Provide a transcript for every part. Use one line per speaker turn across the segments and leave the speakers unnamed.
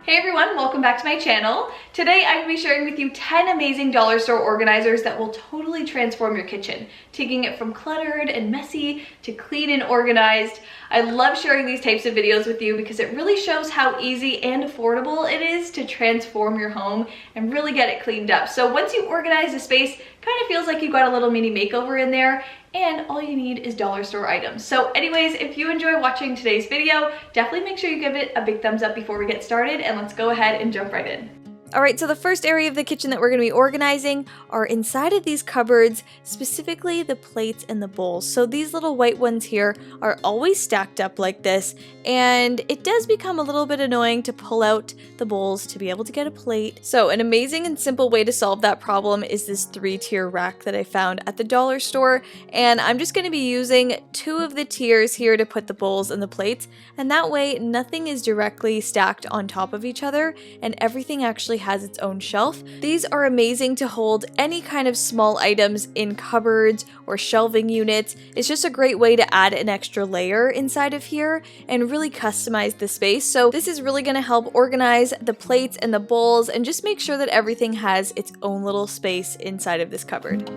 Hey everyone, welcome back to my channel. Today I'm going to be sharing with you 10 amazing dollar store organizers that will totally transform your kitchen, taking it from cluttered and messy to clean and organized. I love sharing these types of videos with you because it really shows how easy and affordable it is to transform your home and really get it cleaned up. So once you organize the space, kind of feels like you got a little mini makeover in there, and all you need is dollar store items. So anyways, if you enjoy watching today's video, definitely make sure you give it a big thumbs up before we get started, and let's go ahead and jump right in.
Alright, so the first area of the kitchen that we're going to be organizing are inside of these cupboards, specifically the plates and the bowls. So these little white ones here are always stacked up like this, and it does become a little bit annoying to pull out the bowls to be able to get a plate. So an amazing and simple way to solve that problem is this 3-tier rack that I found at the dollar store, and I'm just going to be using 2 of the tiers here to put the bowls and the plates, and that way nothing is directly stacked on top of each other and everything actually has its own shelf. These are amazing to hold any kind of small items in cupboards or shelving units. It's just a great way to add an extra layer inside of here and really customize the space. So this is really going to help organize the plates and the bowls and just make sure that everything has its own little space inside of this cupboard.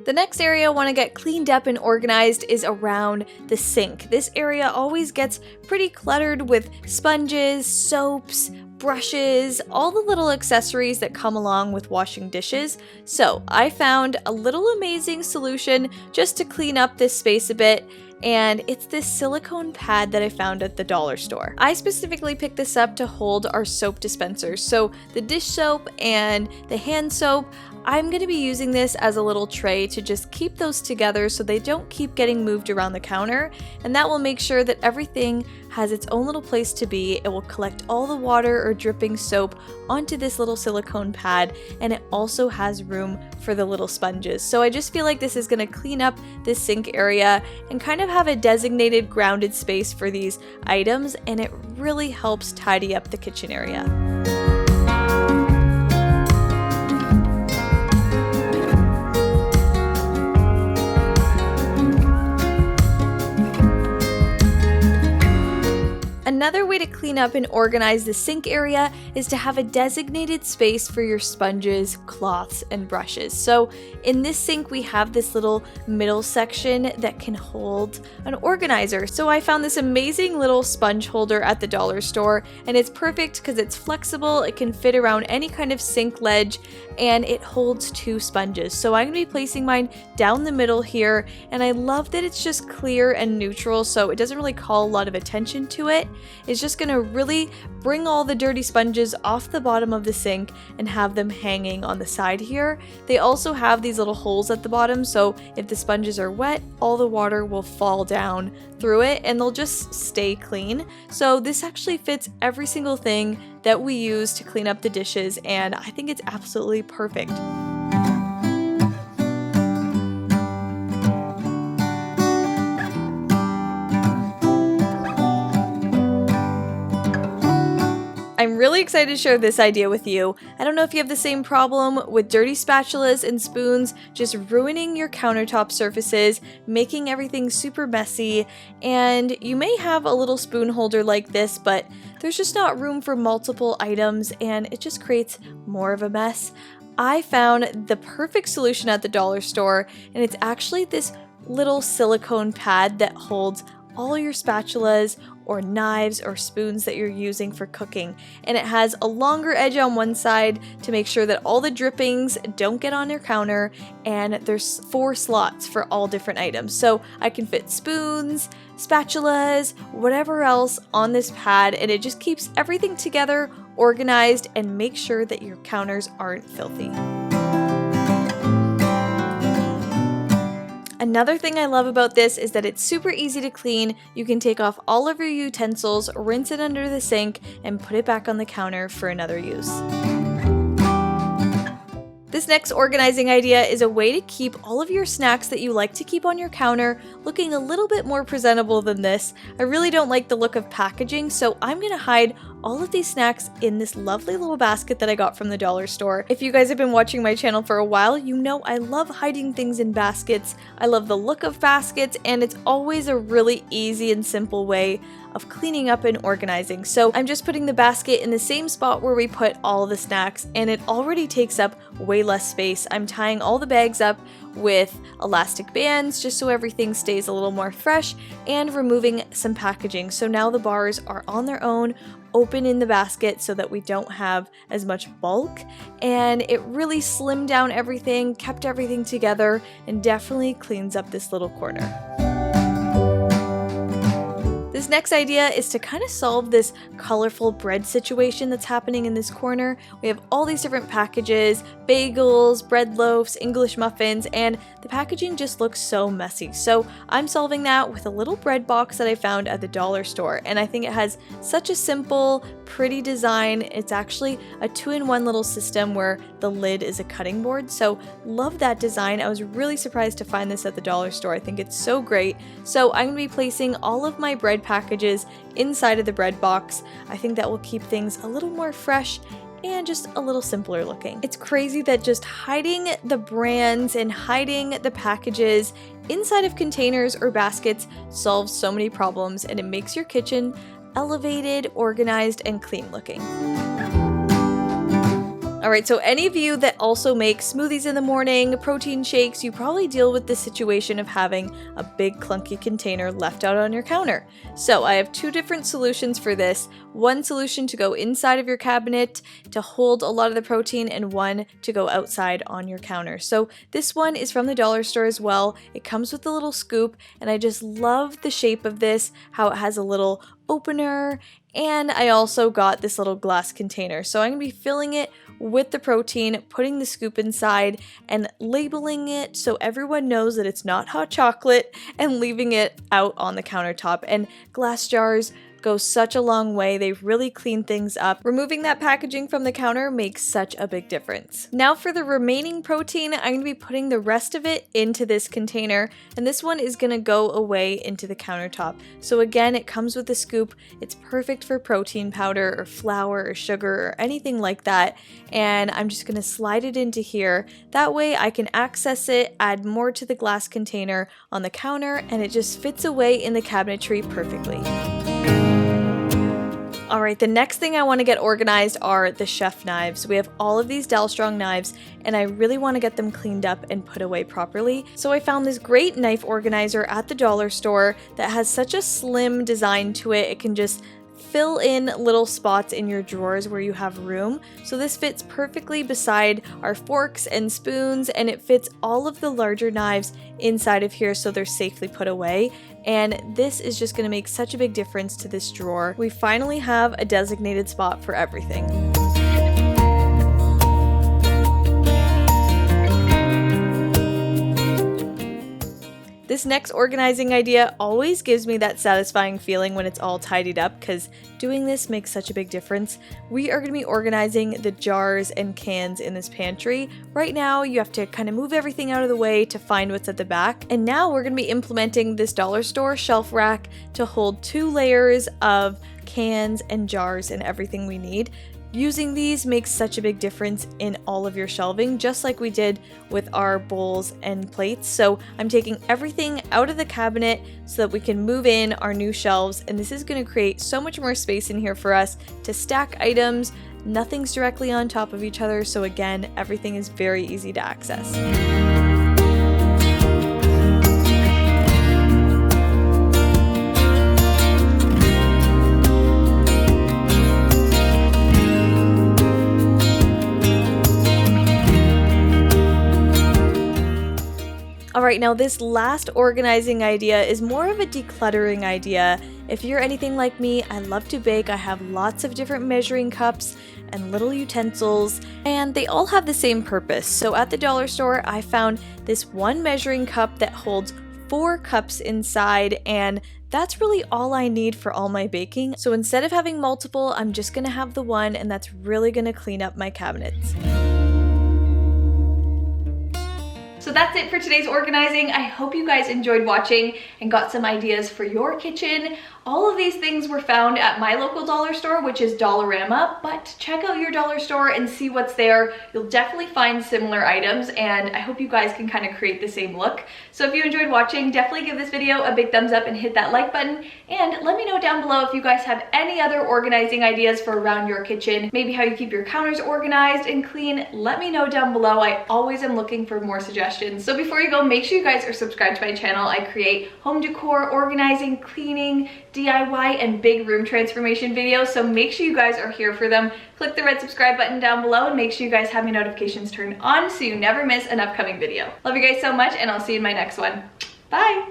The next area I want to get cleaned up and organized is around the sink. This area always gets pretty cluttered with sponges, soaps, brushes, all the little accessories that come along with washing dishes. So I found a little amazing solution just to clean up this space a bit, and it's this silicone pad that I found at the dollar store. I specifically picked this up to hold our soap dispensers. So the dish soap and the hand soap, I'm going to be using this as a little tray to just keep those together so they don't keep getting moved around the counter, and that will make sure that everything has its own little place to be. It will collect all the water or dripping soap onto this little silicone pad, and it also has room for the little sponges. So I just feel like this is going to clean up this sink area and kind of have a designated grounded space for these items, and it really helps tidy up the kitchen area. Another way to clean up and organize the sink area is to have a designated space for your sponges, cloths, and brushes. So in this sink we have this little middle section that can hold an organizer. So I found this amazing little sponge holder at the dollar store, and it's perfect because it's flexible, it can fit around any kind of sink ledge, and it holds 2 sponges. So I'm going to be placing mine down the middle here, and I love that it's just clear and neutral, so it doesn't really call a lot of attention to it. It's just going to really bring all the dirty sponges off the bottom of the sink and have them hanging on the side here. They also have these little holes at the bottom, so if the sponges are wet, all the water will fall down through it and they'll just stay clean. So this actually fits every single thing that we use to clean up the dishes, and I think it's absolutely perfect. I'm really excited to share this idea with you. I don't know if you have the same problem with dirty spatulas and spoons just ruining your countertop surfaces, making everything super messy, and you may have a little spoon holder like this, but there's just not room for multiple items and it just creates more of a mess. I found the perfect solution at the dollar store, and it's actually this little silicone pad that holds all your spatulas or knives or spoons that you're using for cooking, and it has a longer edge on one side to make sure that all the drippings don't get on your counter, and there's 4 slots for all different items, so I can fit spoons, spatulas, whatever else on this pad, and it just keeps everything together, organized, and makes sure that your counters aren't filthy. Another thing I love about this is that it's super easy to clean. You can take off all of your utensils, rinse it under the sink, and put it back on the counter for another use. This next organizing idea is a way to keep all of your snacks that you like to keep on your counter looking a little bit more presentable than this. I really don't like the look of packaging, so I'm going to hide all of these snacks in this lovely little basket that I got from the dollar store. If you guys have been watching my channel for a while, you know I love hiding things in baskets. I love the look of baskets, and it's always a really easy and simple way of cleaning up and organizing. So I'm just putting the basket in the same spot where we put all the snacks, and it already takes up way less space. I'm tying all the bags up with elastic bands just so everything stays a little more fresh, and removing some packaging. So now the bars are on their own, open in the basket so that we don't have as much bulk, and it really slimmed down everything, kept everything together, and definitely cleans up this little corner. This next idea is to kind of solve this colorful bread situation that's happening in this corner. We have all these different packages, bagels, bread loaves, English muffins, and the packaging just looks so messy. So I'm solving that with a little bread box that I found at the dollar store, and I think it has such a simple, pretty design. It's actually a 2-in-1 little system where the lid is a cutting board, so love that design. I was really surprised to find this at the dollar store. I think it's so great. So I'm going to be placing all of my bread packages inside of the bread box. I think that will keep things a little more fresh and just a little simpler looking. It's crazy that just hiding the brands and hiding the packages inside of containers or baskets solves so many problems, and it makes your kitchen elevated, organized, and clean looking. Alright, so any of you that also make smoothies in the morning, protein shakes, you probably deal with the situation of having a big clunky container left out on your counter. So I have 2 different solutions for this. One solution to go inside of your cabinet to hold a lot of the protein, and one to go outside on your counter. So this one is from the dollar store as well. It comes with a little scoop, and I just love the shape of this, how it has a little opener, and I also got this little glass container. So I'm going to be filling it with the protein, putting the scoop inside, and labeling it so everyone knows that it's not hot chocolate, and leaving it out on the countertop. And glass jars go such a long way. They really clean things up. Removing that packaging from the counter makes such a big difference. Now for the remaining protein, I'm going to be putting the rest of it into this container, and this one is going to go away into the countertop. So again, it comes with a scoop. It's perfect for protein powder or flour or sugar or anything like that, and I'm just going to slide it into here. That way I can access it, add more to the glass container on the counter, and it just fits away in the cabinetry perfectly. Alright, the next thing I want to get organized are the chef knives. We have all of these Dalstrong knives, and I really want to get them cleaned up and put away properly. So I found this great knife organizer at the dollar store that has such a slim design to it. It can just fill in little spots in your drawers where you have room. So this fits perfectly beside our forks and spoons, and it fits all of the larger knives inside of here so they're safely put away. And this is just going to make such a big difference to this drawer. We finally have a designated spot for everything. This next organizing idea always gives me that satisfying feeling when it's all tidied up, because doing this makes such a big difference. We are going to be organizing the jars and cans in this pantry. Right now, you have to kind of move everything out of the way to find what's at the back. And now we're going to be implementing this dollar store shelf rack to hold 2 layers of cans and jars and everything we need. Using these makes such a big difference in all of your shelving, just like we did with our bowls and plates. So I'm taking everything out of the cabinet so that we can move in our new shelves, and this is going to create so much more space in here for us to stack items. Nothing's directly on top of each other, so again, everything is very easy to access. Alright, now this last organizing idea is more of a decluttering idea. If you're anything like me, I love to bake. I have lots of different measuring cups and little utensils, and they all have the same purpose. So at the dollar store, I found this one measuring cup that holds 4 cups inside, and that's really all I need for all my baking. So instead of having multiple, I'm just gonna have the one, and that's really gonna clean up my cabinets.
So that's it for today's organizing. I hope you guys enjoyed watching and got some ideas for your kitchen. All of these things were found at my local dollar store, which is Dollarama, but check out your dollar store and see what's there. You'll definitely find similar items, and I hope you guys can kind of create the same look. So if you enjoyed watching, definitely give this video a big thumbs up and hit that like button, and let me know down below if you guys have any other organizing ideas for around your kitchen, maybe how you keep your counters organized and clean. Let me know down below. I always am looking for more suggestions. So before you go, make sure you guys are subscribed to my channel. I create home decor, organizing, cleaning, DIY, and big room transformation videos, so make sure you guys are here for them. Click the red subscribe button down below and make sure you guys have your notifications turned on so you never miss an upcoming video. Love you guys so much, and I'll see you in my next one. Bye!